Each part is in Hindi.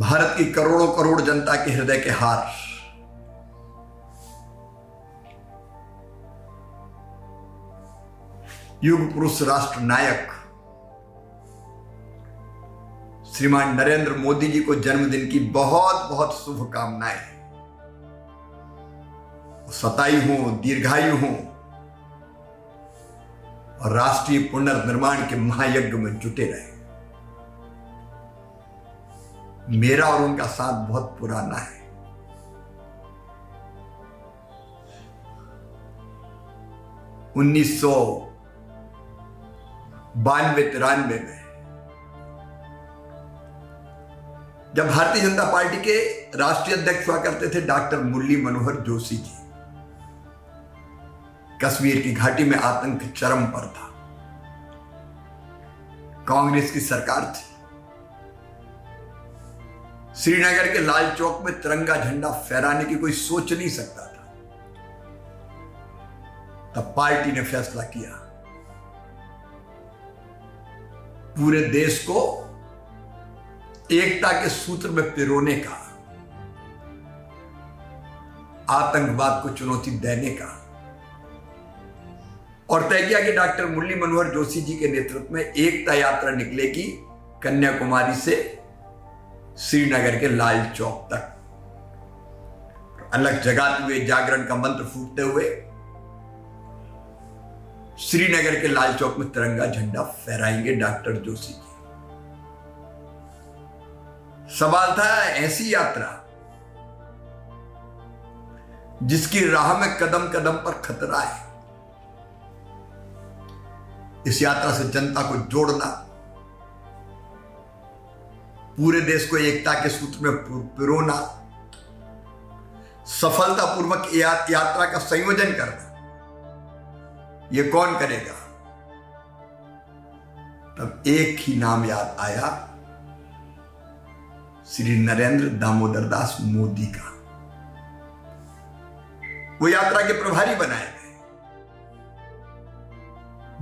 भारत की करोड़ों करोड़ जनता के हृदय के हार, युग पुरुष राष्ट्र नायक श्रीमान नरेंद्र मोदी जी को जन्मदिन की बहुत बहुत शुभकामनाएं। सताई हो, दीर्घायु हो और राष्ट्रीय पुनर्निर्माण के महायज्ञ में जुटे रहे। मेरा और उनका साथ बहुत पुराना है। उन्नीस सौ 92-93 में जब भारतीय जनता पार्टी के राष्ट्रीय अध्यक्ष हुआ करते थे डॉक्टर मुरली मनोहर जोशी जी, कश्मीर की घाटी में आतंक चरम पर था। कांग्रेस की सरकार थी। श्रीनगर के लाल चौक में तिरंगा झंडा फहराने की कोई सोच नहीं सकता था। तब पार्टी ने फैसला किया पूरे देश को एकता के सूत्र में पिरोने का, आतंकवाद को चुनौती देने का, और तय किया कि डॉक्टर मुरली मनोहर जोशी जी के नेतृत्व में एकता यात्रा निकलेगी कन्याकुमारी से श्रीनगर के लाल चौक तक। अलग जगाते हुए, जागरण का मंत्र फूंकते हुए श्रीनगर के लाल चौक में तिरंगा झंडा फहराएंगे डॉक्टर जोशी जी। सवाल था ऐसी यात्रा जिसकी राह में कदम कदम पर खतरा है। इस यात्रा से जनता को जोड़ना, पूरे देश को एकता के सूत्र में पिरोना, सफलतापूर्वक यात्रा का संयोजन करना, यह कौन करेगा? तब एक ही नाम याद आया, श्री नरेंद्र दामोदर दास मोदी का। वो यात्रा के प्रभारी बनाए गए।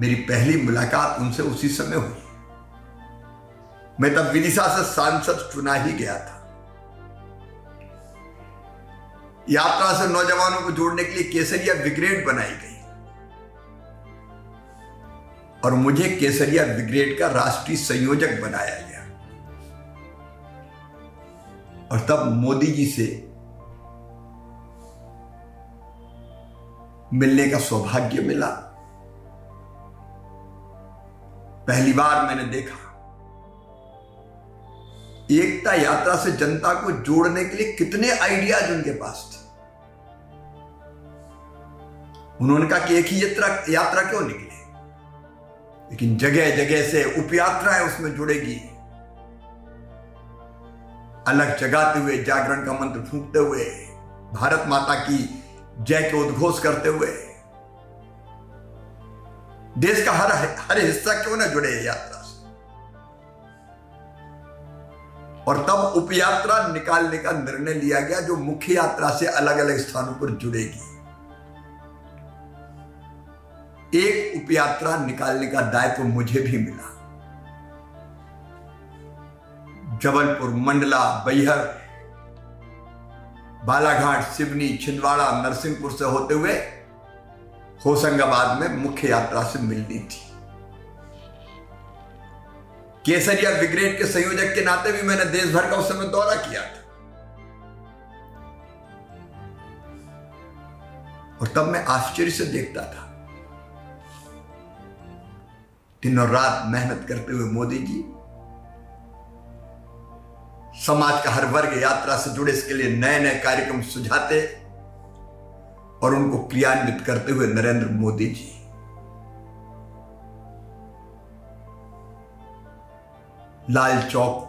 मेरी पहली मुलाकात उनसे उसी समय हुई। मैं तब विदिशा से सांसद चुना ही गया था। यात्रा से नौजवानों को जोड़ने के लिए केसरिया ब्रिगेड बनाई गई और मुझे केसरिया ब्रिगेड का राष्ट्रीय संयोजक बनाया गया। और तब मोदी जी से मिलने का सौभाग्य मिला। पहली बार मैंने देखा एकता यात्रा से जनता को जोड़ने के लिए कितने आइडियाज उनके पास थे। उन्होंने कहा कि एक ही यात्रा क्यों निकले, लेकिन जगह जगह से उपयात्राएं उसमें जुड़ेगी। अलग जगाते हुए, जागरण का मंत्र फूंकते हुए, भारत माता की जय के उद्घोष करते हुए देश का हर हिस्सा क्यों ना जुड़े यात्रा से। और तब उपयात्रा निकालने का निर्णय लिया गया जो मुख्य यात्रा से अलग अलग स्थानों पर जुड़ेगी। एक उपयात्रा निकालने का दायित्व मुझे भी मिला। जबलपुर, मंडला, बैहर, बालाघाट, सिवनी, छिंदवाड़ा, नरसिंहपुर से होते हुए होशंगाबाद में मुख्य यात्रा से मिलनी थी। केसरिया ब्रिगेड के संयोजक के नाते भी मैंने देश भर का उस समय दौरा किया था। और तब मैं आश्चर्य से देखता था, दिन और रात मेहनत करते हुए मोदी जी समाज का हर वर्ग यात्रा से जुड़े इसके लिए नए नए कार्यक्रम सुझाते और उनको क्रियान्वित करते हुए नरेंद्र मोदी जी लाल चौक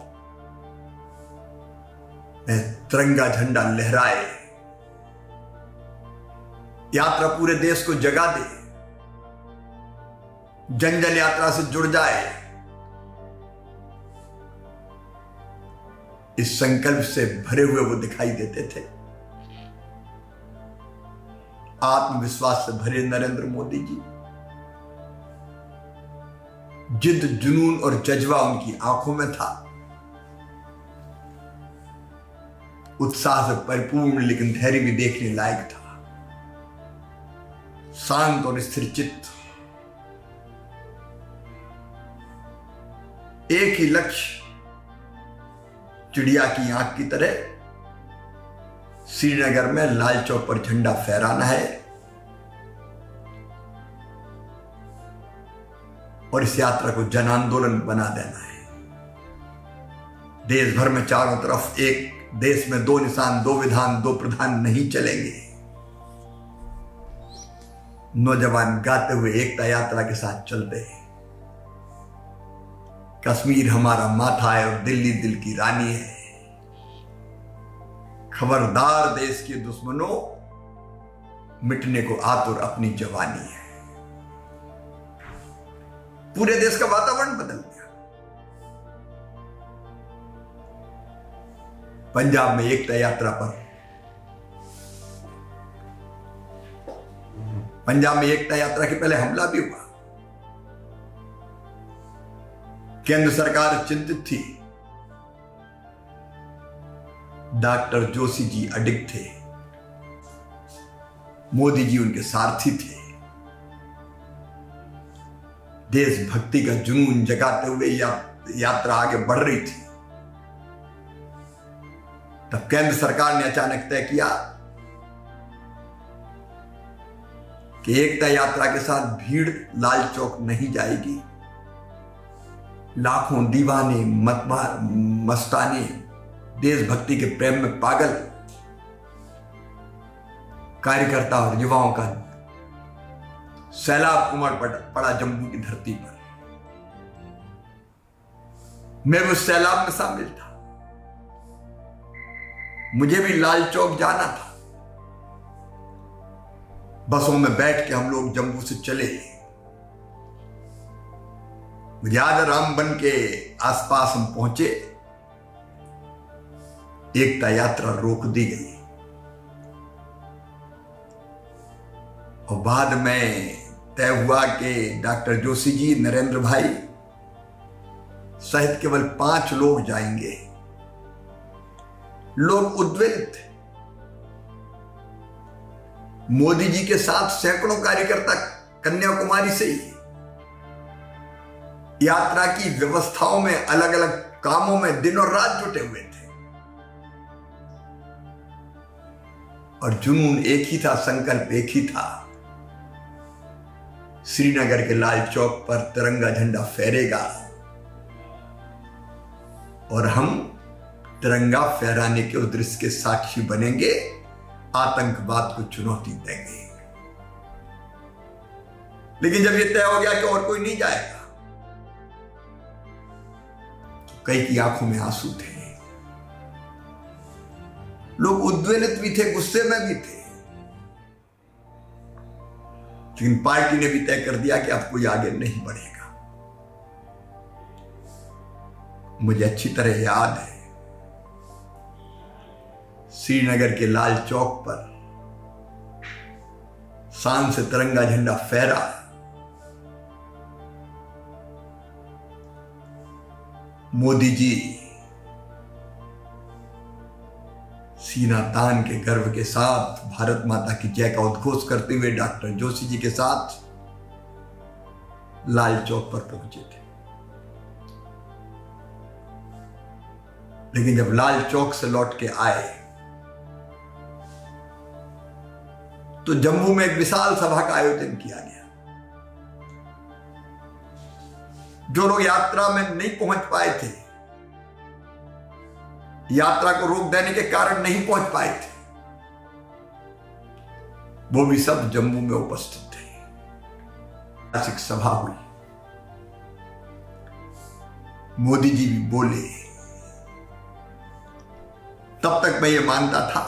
में तिरंगा झंडा लहराए, यात्रा पूरे देश को जगा दे, जन जन यात्रा से जुड़ जाए। इस संकल्प से भरे हुए वो दिखाई देते थे। आत्मविश्वास से भरे नरेंद्र मोदी जी, जिद, जुनून और जज्बा उनकी आंखों में था। उत्साह से परिपूर्ण लेकिन धैर्य भी देखने लायक था। शांत और स्थिर चित्त, एक ही लक्ष्य, चिड़िया की आंख की तरह श्रीनगर में लाल चौक पर झंडा फहराना है और इस यात्रा को जन आंदोलन बना देना है। देश भर में चारों तरफ एक देश में दो निशान, दो विधान, दो प्रधान नहीं चलेंगे। नौजवान गाते हुए एकता यात्रा के साथ चलते हैं। कश्मीर हमारा माथा है और दिल्ली दिल की रानी है। खबरदार देश के दुश्मनों, मिटने को आतुर अपनी जवानी है। पूरे देश का वातावरण बदल गया। पंजाब में एकता यात्रा पर, पंजाब में एकता यात्रा के पहले हमला भी हुआ। केंद्र सरकार चिंतित थी। डॉक्टर जोशी जी अडिग थे, मोदी जी उनके सारथी थे। देशभक्ति का जुनून जगाते हुए यात्रा आगे बढ़ रही थी। तब केंद्र सरकार ने अचानक तय किया कि एकता यात्रा के साथ भीड़ लाल चौक नहीं जाएगी। लाखों दीवाने, मस्ताने, देशभक्ति के प्रेम में पागल कार्यकर्ता और युवाओं का सैलाब उमड़ पड़ा जम्मू की धरती पर। मैं उस सैलाब में शामिल था। मुझे भी लाल चौक जाना था। बसों में बैठ के हम लोग जम्मू से चले। मुझे याद है, रामबन के आसपास हम पहुंचे, एकता यात्रा रोक दी गई और बाद में तय हुआ कि डॉक्टर जोशी जी, नरेंद्र भाई सहित केवल 5 लोग जाएंगे। लोग उद्वेलित थे। मोदी जी के साथ सैकड़ों कार्यकर्ता कन्याकुमारी से ही यात्रा की व्यवस्थाओं में, अलग अलग कामों में दिन और रात जुटे हुए थे और जुनून एक ही था, संकल्प एक ही था। श्रीनगर के लाल चौक पर तिरंगा झंडा फहरेगा और हम तिरंगा फहराने के उस दृश्य के साक्षी बनेंगे, आतंकवाद को चुनौती देंगे। लेकिन जब यह तय हो गया कि और कोई नहीं जाएगा, तो कई की आंखों में आंसू थे। लोग उद्वेलित भी थे, गुस्से में भी थे। लेकिन पार्टी ने भी तय कर दिया कि अब कोई आगे नहीं बढ़ेगा। मुझे अच्छी तरह याद है, श्रीनगर के लाल चौक पर शान से तिरंगा झंडा फहरा। मोदी जी सीना तान के गर्व के साथ भारत माता की जय का उद्घोष करते हुए डॉक्टर जोशी जी के साथ लाल चौक पर पहुंचे थे। लेकिन जब लाल चौक से लौट के आए तो जम्मू में एक विशाल सभा का आयोजन किया गया। जो लोग यात्रा में नहीं पहुंच पाए थे, यात्रा को रोक देने के कारण नहीं पहुंच पाए थे, वो भी सब जम्मू में उपस्थित थे। ऐतिहासिक सभा हुई। मोदी जी भी बोले। तब तक मैं ये मानता था,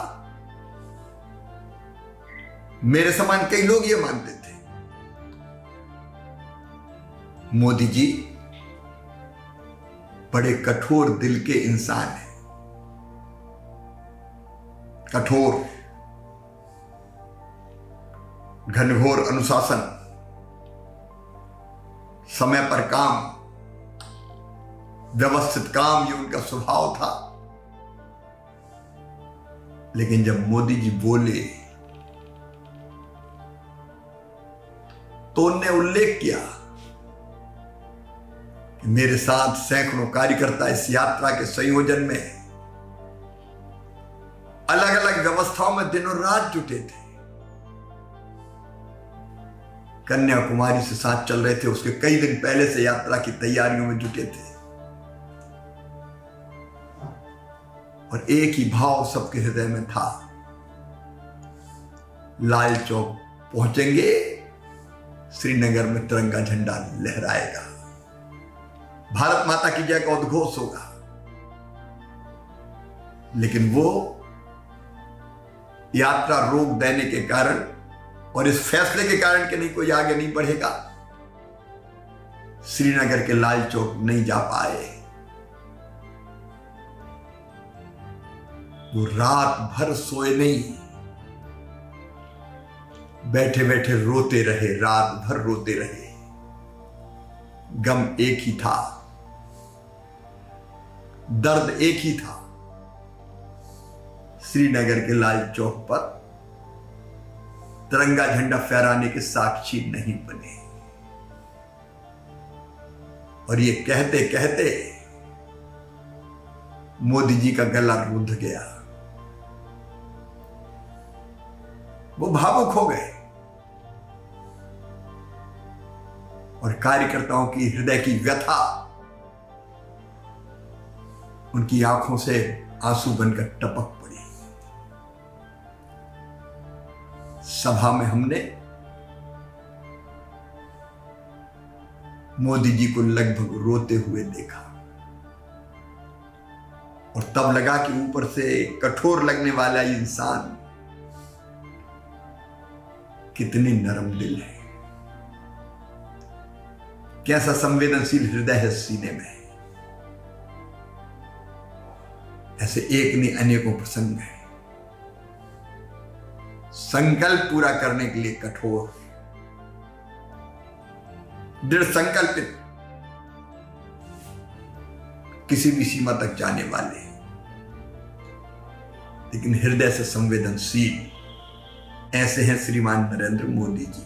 मेरे समान कई लोग ये मानते थे, मोदी जी बड़े कठोर दिल के इंसान हैं। कठोर, घनघोर अनुशासन, समय पर काम, व्यवस्थित काम, ये उनका स्वभाव था। लेकिन जब मोदी जी बोले तो उनने उल्लेख किया कि मेरे साथ सैकड़ों कार्यकर्ता इस यात्रा के संयोजन में अलग अलग व्यवस्थाओं में दिनों रात जुटे थे। कन्याकुमारी से साथ चल रहे थे, उसके कई दिन पहले से यात्रा की तैयारियों में जुटे थे और एक ही भाव सबके हृदय में था, लाल चौक पहुंचेंगे, श्रीनगर में तिरंगा झंडा लहराएगा, भारत माता की जय का उद्घोष होगा। लेकिन वो यात्रा रोक देने के कारण और इस फैसले के कारण कि नहीं कोई आगे नहीं बढ़ेगा, श्रीनगर के लाल चौक नहीं जा पाए। वो रात भर सोए नहीं, बैठे बैठे रोते रहे, रात भर रोते रहे। गम एक ही था, दर्द एक ही था, श्रीनगर के लाल चौक पर तिरंगा झंडा फहराने के साक्षी नहीं बने। और ये कहते कहते मोदी जी का गला रुंध गया, वो भावुक हो गए और कार्यकर्ताओं की हृदय की व्यथा उनकी आंखों से आंसू बनकर टपक पड़ी। सभा में हमने मोदी जी को लगभग रोते हुए देखा और तब लगा कि ऊपर से कठोर लगने वाला इंसान कितने नरम दिल है, कैसा संवेदनशील हृदय है सीने में। ऐसे एक नहीं अनेकों प्रसंग है, संकल्प पूरा करने के लिए कठोर, दृढ़ संकल्पित, किसी भी सीमा तक जाने वाले, लेकिन हृदय से संवेदनशील, ऐसे हैं श्रीमान नरेंद्र मोदी जी।